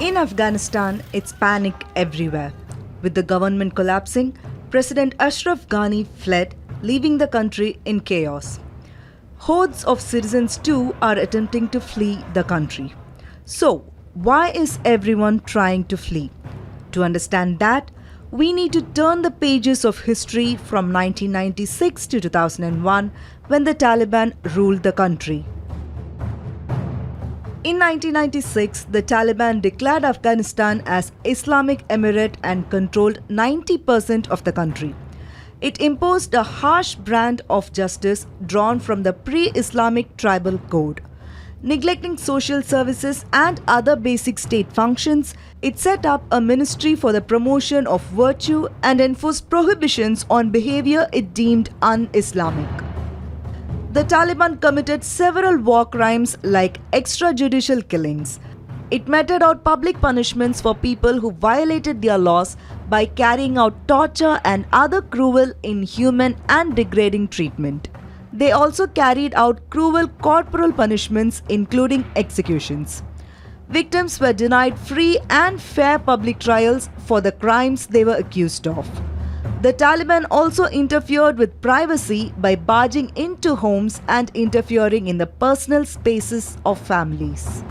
In Afghanistan, it's panic everywhere. With the government collapsing, President Ashraf Ghani fled, leaving the country in chaos. Hordes of citizens too are attempting to flee the country. So, why is everyone trying to flee? To understand that, we need to turn the pages of history from 1996 to 2001 when the Taliban ruled the country. In 1996, the Taliban declared Afghanistan as Islamic Emirate and controlled 90% of the country. It imposed a harsh brand of justice drawn from the pre-Islamic tribal code. Neglecting social services and other basic state functions, it set up a ministry for the promotion of virtue and enforced prohibitions on behavior it deemed un-Islamic. The Taliban committed several war crimes like extrajudicial killings. It meted out public punishments for people who violated their laws by carrying out torture and other cruel, inhuman and degrading treatment. They also carried out cruel corporal punishments including executions. Victims were denied free and fair public trials for the crimes they were accused of. The Taliban also interfered with privacy by barging into homes and interfering in the personal spaces of families.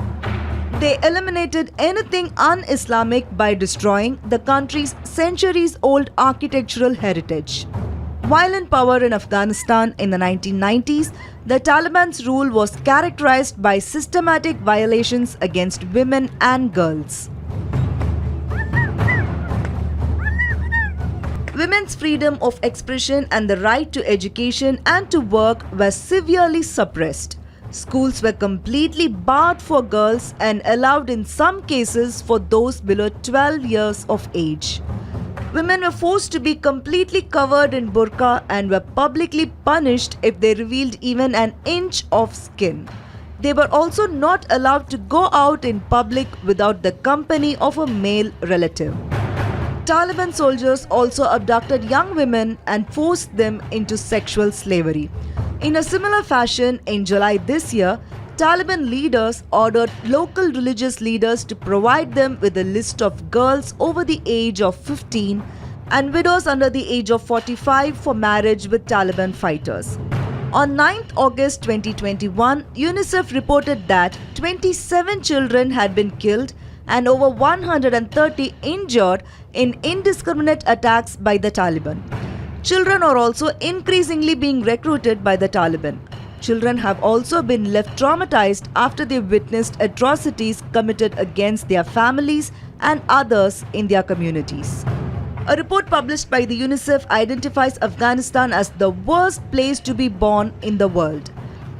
They eliminated anything un-Islamic by destroying the country's centuries-old architectural heritage. While in power in Afghanistan in the 1990s, the Taliban's rule was characterized by systematic violations against women and girls. Women's freedom of expression and the right to education and to work were severely suppressed. Schools were completely barred for girls and allowed in some cases for those below 12 years of age. Women were forced to be completely covered in burqa and were publicly punished if they revealed even an inch of skin. They were also not allowed to go out in public without the company of a male relative. Taliban soldiers also abducted young women and forced them into sexual slavery. In a similar fashion, in July this year, Taliban leaders ordered local religious leaders to provide them with a list of girls over the age of 15 and widows under the age of 45 for marriage with Taliban fighters. On 9th August 2021, UNICEF reported that 27 children had been killed and over 130 injured in indiscriminate attacks by the Taliban. Children are also increasingly being recruited by the Taliban. Children have also been left traumatized after they witnessed atrocities committed against their families and others in their communities. A report published by the UNICEF identifies Afghanistan as the worst place to be born in the world.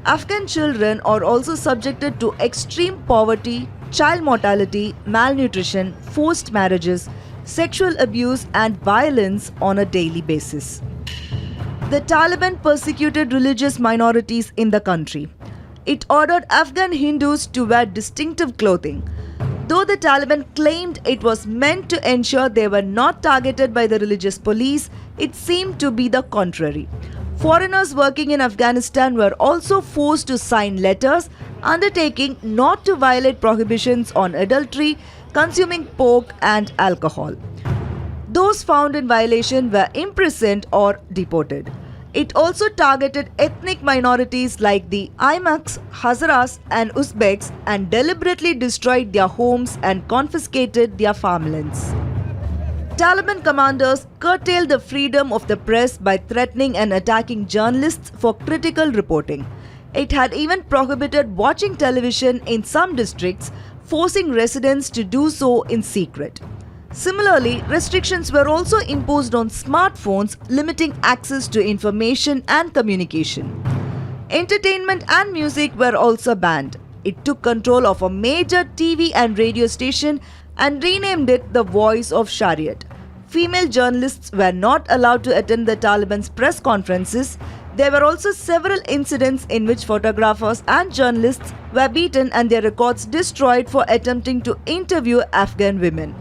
Afghan children are also subjected to extreme poverty, child mortality, malnutrition, forced marriages, sexual abuse and violence on a daily basis. The Taliban persecuted religious minorities in the country. It ordered Afghan Hindus to wear distinctive clothing. Though the Taliban claimed it was meant to ensure they were not targeted by the religious police, it seemed to be the contrary. Foreigners working in Afghanistan were also forced to sign letters undertaking not to violate prohibitions on adultery, consuming pork and alcohol. Those found in violation were imprisoned or deported. It also targeted ethnic minorities like the Aimaks, Hazaras and Uzbeks and deliberately destroyed their homes and confiscated their farmlands. Taliban commanders curtailed the freedom of the press by threatening and attacking journalists for critical reporting. It had even prohibited watching television in some districts, forcing residents to do so in secret. Similarly, restrictions were also imposed on smartphones, limiting access to information and communication. Entertainment and music were also banned. It took control of a major TV and radio station and renamed it the Voice of Shariat. Female journalists were not allowed to attend the Taliban's press conferences. There were also several incidents in which photographers and journalists were beaten and their records destroyed for attempting to interview Afghan women.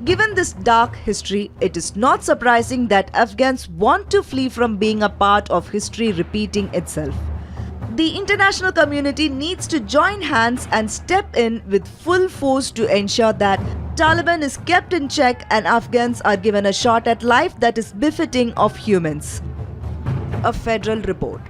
Given this dark history, it is not surprising that Afghans want to flee from being a part of history repeating itself. The international community needs to join hands and step in with full force to ensure that Taliban is kept in check and Afghans are given a shot at life that is befitting of humans. A federal report.